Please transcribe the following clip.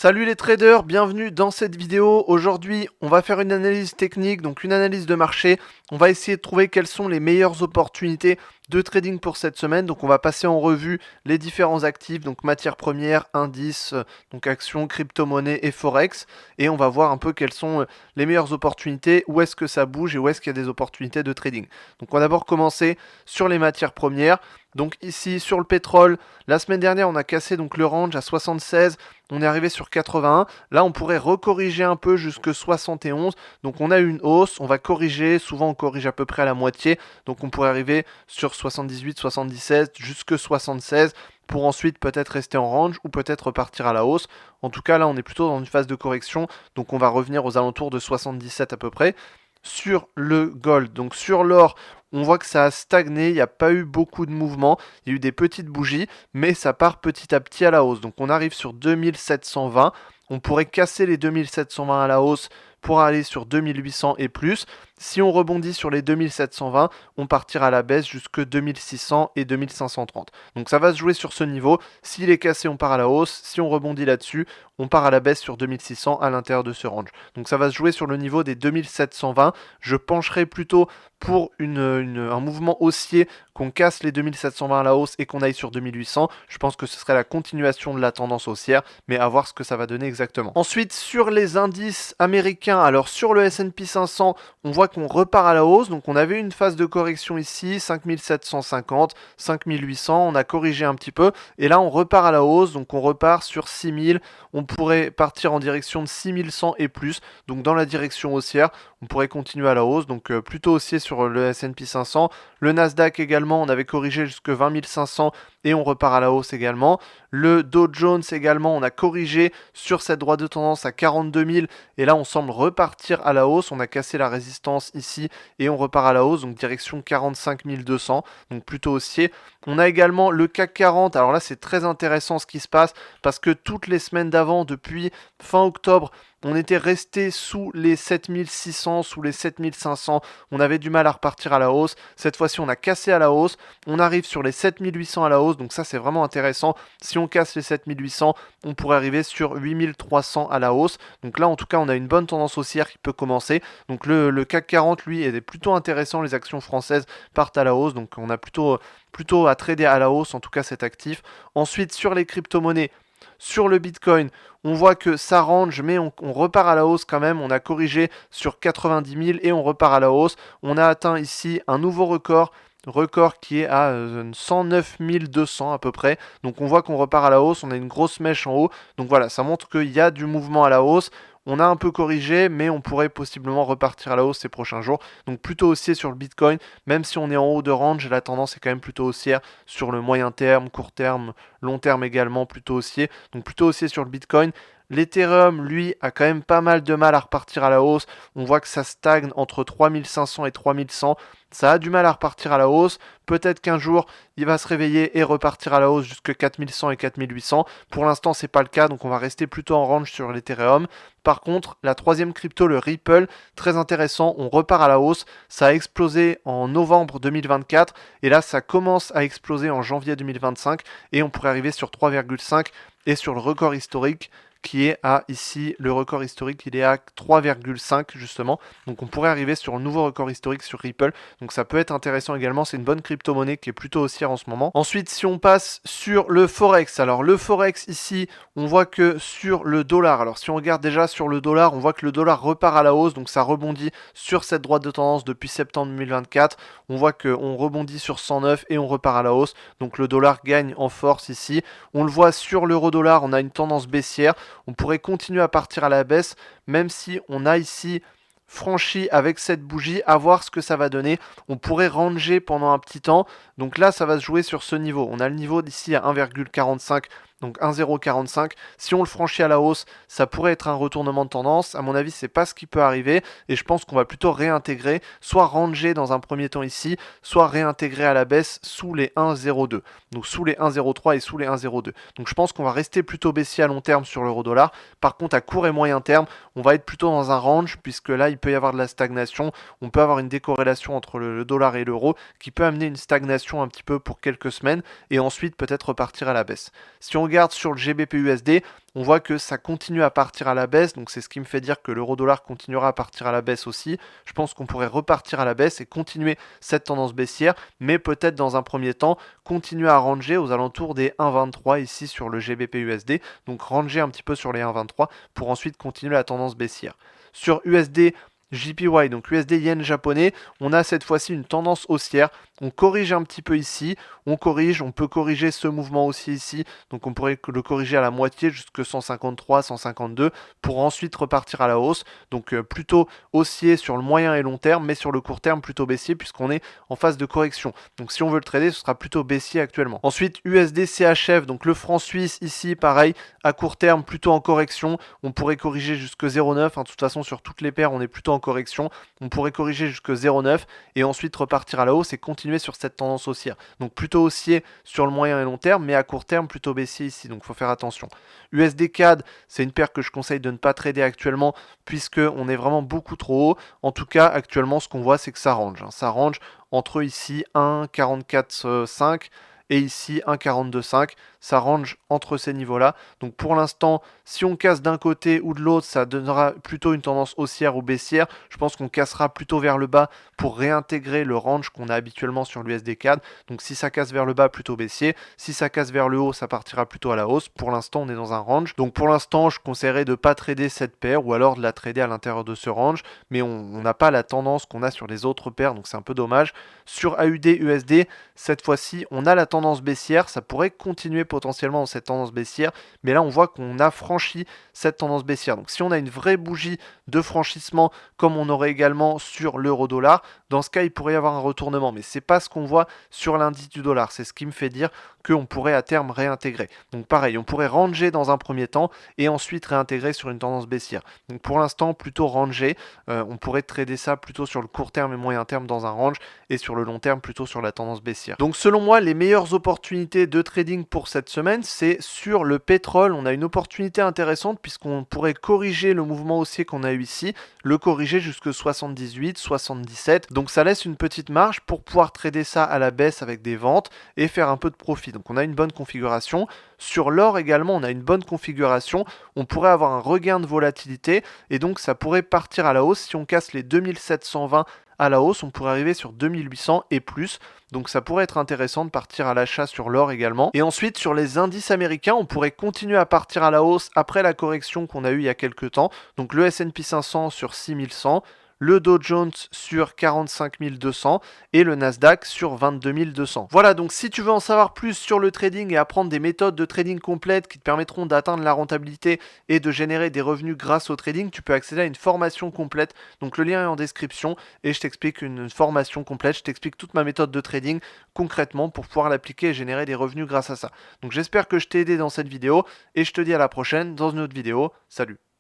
Salut les traders, bienvenue dans cette vidéo. Aujourd'hui, on va faire une analyse technique, donc une analyse de marché. On va essayer de trouver quelles sont les meilleures opportunités de trading pour cette semaine. Donc on va passer en revue les différents actifs, donc matières premières, indices, donc actions, crypto-monnaies et forex. Et on va voir un peu quelles sont les meilleures opportunités, où est-ce que ça bouge et où est-ce qu'il y a des opportunités de trading. Donc on va d'abord commencer sur les matières premières. Donc ici sur le pétrole, la semaine dernière on a cassé donc le range à 76, on est arrivé sur 81. Là on pourrait recorriger un peu jusque 71. Donc on a une hausse, on va corriger, souvent on corrige à peu près à la moitié. Donc on pourrait arriver sur 78, 77 jusque 76 pour ensuite peut-être rester en range ou peut-être repartir à la hausse. En tout cas là on est plutôt dans une phase de correction, donc on va revenir aux alentours de 77 à peu près. Sur le gold, donc sur l'or, on voit que ça a stagné, il n'y a pas eu beaucoup de mouvements, il y a eu des petites bougies, mais ça part petit à petit à la hausse. Donc on arrive sur 2720, on pourrait casser les 2720 à la hausse pour aller sur 2800 et plus. Si on rebondit sur les 2720, on partira à la baisse jusque 2600 et 2530. Donc ça va se jouer sur ce niveau. S'il est cassé, on part à la hausse. Si on rebondit là-dessus, on part à la baisse sur 2600 à l'intérieur de ce range. Donc ça va se jouer sur le niveau des 2720. Je pencherai plutôt pour un mouvement haussier, qu'on casse les 2720 à la hausse et qu'on aille sur 2800. Je pense que ce serait la continuation de la tendance haussière, mais à voir ce que ça va donner exactement. Ensuite, sur les indices américains, alors sur le S&P 500, on voit qu'on repart à la hausse. Donc on avait une phase de correction ici, 5750, 5800, on a corrigé un petit peu, et là on repart à la hausse, donc on repart sur 6000, on pourrait partir en direction de 6100 et plus, donc dans la direction haussière, on pourrait continuer à la hausse, donc plutôt haussier sur le S&P 500. Le Nasdaq également, on avait corrigé jusque 20 500 et on repart à la hausse également. Le Dow Jones également, on a corrigé sur cette droite de tendance à 42 000 et là on semble repartir à la hausse. On a cassé la résistance ici et on repart à la hausse, donc direction 45 200, donc plutôt haussier. On a également le CAC 40, alors là c'est très intéressant ce qui se passe parce que toutes les semaines d'avant, depuis fin octobre, on était resté sous les 7600, sous les 7500, on avait du mal à repartir à la hausse. Cette fois-ci on a cassé à la hausse, on arrive sur les 7800 à la hausse, donc ça c'est vraiment intéressant. Si on casse les 7800, on pourrait arriver sur 8300 à la hausse. Donc là en tout cas on a une bonne tendance haussière qui peut commencer. Donc le CAC 40 lui est plutôt intéressant, les actions françaises partent à la hausse, donc on a plutôt à trader à la hausse en tout cas cet actif. Ensuite sur les crypto-monnaies, sur le Bitcoin, on voit que ça range, mais on repart à la hausse quand même. On a corrigé sur 90 000 et on repart à la hausse. On a atteint ici un nouveau record qui est à 109 200 à peu près. Donc on voit qu'on repart à la hausse, on a une grosse mèche en haut. Donc voilà, ça montre qu'il y a du mouvement à la hausse. On a un peu corrigé, mais on pourrait possiblement repartir à la hausse ces prochains jours. Donc plutôt haussier sur le Bitcoin, même si on est en haut de range, la tendance est quand même plutôt haussière sur le moyen terme, court terme, long terme également, plutôt haussier. Donc plutôt haussier sur le Bitcoin. L'Ethereum, lui, a quand même pas mal de mal à repartir à la hausse. On voit que ça stagne entre 3500 et 3100. Ça a du mal à repartir à la hausse. Peut-être qu'un jour, il va se réveiller et repartir à la hausse jusque 4100 et 4800. Pour l'instant, c'est pas le cas, donc on va rester plutôt en range sur l'Ethereum. Par contre, la troisième crypto, le Ripple, très intéressant, on repart à la hausse. Ça a explosé en novembre 2024 et là, ça commence à exploser en janvier 2025 et on pourrait arriver sur 3,5 et sur le record historique qui est à ici, le record historique, il est à 3,5 justement. Donc on pourrait arriver sur un nouveau record historique sur Ripple. Donc ça peut être intéressant également, c'est une bonne crypto-monnaie qui est plutôt haussière en ce moment. Ensuite, si on passe sur le Forex, alors le Forex ici, on voit que sur le dollar, alors si on regarde déjà sur le dollar, on voit que le dollar repart à la hausse, donc ça rebondit sur cette droite de tendance depuis septembre 2024. On voit qu'on rebondit sur 109 et on repart à la hausse, donc le dollar gagne en force ici. On le voit sur l'euro-dollar, on a une tendance baissière. On pourrait continuer à partir à la baisse, même si on a ici franchi avec cette bougie, à voir ce que ça va donner. On pourrait ranger pendant un petit temps, donc là ça va se jouer sur ce niveau. On a le niveau d'ici à 1,45, donc 1,045. Si on le franchit à la hausse, ça pourrait être un retournement de tendance. À mon avis, c'est pas ce qui peut arriver, et je pense qu'on va plutôt réintégrer, soit ranger dans un premier temps ici, soit réintégrer à la baisse sous les 1,02. Donc sous les 1,03 et sous les 1,02. Donc je pense qu'on va rester plutôt baissier à long terme sur l'euro-dollar. Par contre, à court et moyen terme, on va être plutôt dans un range, puisque là, il peut y avoir de la stagnation. On peut avoir une décorrélation entre le dollar et l'euro qui peut amener une stagnation un petit peu pour quelques semaines et ensuite peut-être repartir à la baisse. Si on regarde sur le GBP/USD, on voit que ça continue à partir à la baisse, donc c'est ce qui me fait dire que l'euro-dollar continuera à partir à la baisse aussi. Je pense qu'on pourrait repartir à la baisse et continuer cette tendance baissière, mais peut-être dans un premier temps, continuer à ranger aux alentours des 1,23 ici sur le GBP/USD, donc ranger un petit peu sur les 1,23 pour ensuite continuer la tendance baissière. Sur USD JPY, donc USD Yen japonais, on a cette fois-ci une tendance haussière. On corrige un petit peu ici, on peut corriger ce mouvement aussi ici, donc on pourrait le corriger à la moitié jusque 153, 152 pour ensuite repartir à la hausse. Donc plutôt haussier sur le moyen et long terme, mais sur le court terme plutôt baissier puisqu'on est en phase de correction. Donc si on veut le trader, ce sera plutôt baissier actuellement. Ensuite USD CHF, donc le franc suisse ici, pareil, à court terme plutôt en correction. On pourrait corriger jusque 0,9, de toute façon sur toutes les paires on est plutôt en correction. On pourrait corriger jusque 0,9 et ensuite repartir à la hausse et continuer sur cette tendance haussière. Donc plutôt haussier sur le moyen et long terme, mais à court terme plutôt baissier ici, donc il faut faire attention. USD CAD, c'est une paire que je conseille de ne pas trader actuellement puisque on est vraiment beaucoup trop haut. En tout cas, actuellement, ce qu'on voit, c'est que ça range. Ça range entre ici 1,44,5 et ici 1,42,5. Ça range entre ces niveaux-là. Donc pour l'instant, si on casse d'un côté ou de l'autre, ça donnera plutôt une tendance haussière ou baissière. Je pense qu'on cassera plutôt vers le bas pour réintégrer le range qu'on a habituellement sur l'USD CAD. Donc si ça casse vers le bas, plutôt baissier. Si ça casse vers le haut, ça partira plutôt à la hausse. Pour l'instant, on est dans un range. Donc pour l'instant, je conseillerais de ne pas trader cette paire ou alors de la trader à l'intérieur de ce range. Mais on n'a pas la tendance qu'on a sur les autres paires, donc c'est un peu dommage. Sur AUD USD, cette fois-ci, on a la tendance baissière. Ça pourrait continuer potentiellement dans cette tendance baissière, mais là on voit qu'on a franchi cette tendance baissière. Donc si on a une vraie bougie de franchissement comme on aurait également sur l'euro-dollar, dans ce cas il pourrait y avoir un retournement, mais c'est pas ce qu'on voit sur l'indice du dollar. C'est ce qui me fait dire qu'on pourrait à terme réintégrer. Donc pareil, on pourrait ranger dans un premier temps et ensuite réintégrer sur une tendance baissière. Donc pour l'instant plutôt ranger, on pourrait trader ça plutôt sur le court terme et moyen terme dans un range et sur le long terme plutôt sur la tendance baissière. Donc selon moi, les meilleures opportunités de trading pour cette semaine, c'est sur le pétrole. On a une opportunité intéressante puisqu'on pourrait corriger le mouvement haussier qu'on a eu ici, le corriger jusque 78, 77. Donc ça laisse une petite marge pour pouvoir trader ça à la baisse avec des ventes et faire un peu de profit. Donc on a une bonne configuration. Sur l'or également, on a une bonne configuration. On pourrait avoir un regain de volatilité et donc ça pourrait partir à la hausse. Si on casse les 2720 à la hausse, on pourrait arriver sur 2800 et plus. Donc ça pourrait être intéressant de partir à l'achat sur l'or également. Et ensuite sur les indices américains, on pourrait continuer à partir à la hausse après la correction qu'on a eue il y a quelques temps. Donc le S&P 500 sur 6100, le Dow Jones sur 45 200 et le Nasdaq sur 22 200. Voilà, donc si tu veux en savoir plus sur le trading et apprendre des méthodes de trading complètes qui te permettront d'atteindre la rentabilité et de générer des revenus grâce au trading, tu peux accéder à une formation complète. Donc le lien est en description et je t'explique une formation complète, je t'explique toute ma méthode de trading concrètement pour pouvoir l'appliquer et générer des revenus grâce à ça. Donc j'espère que je t'ai aidé dans cette vidéo et je te dis à la prochaine dans une autre vidéo. Salut!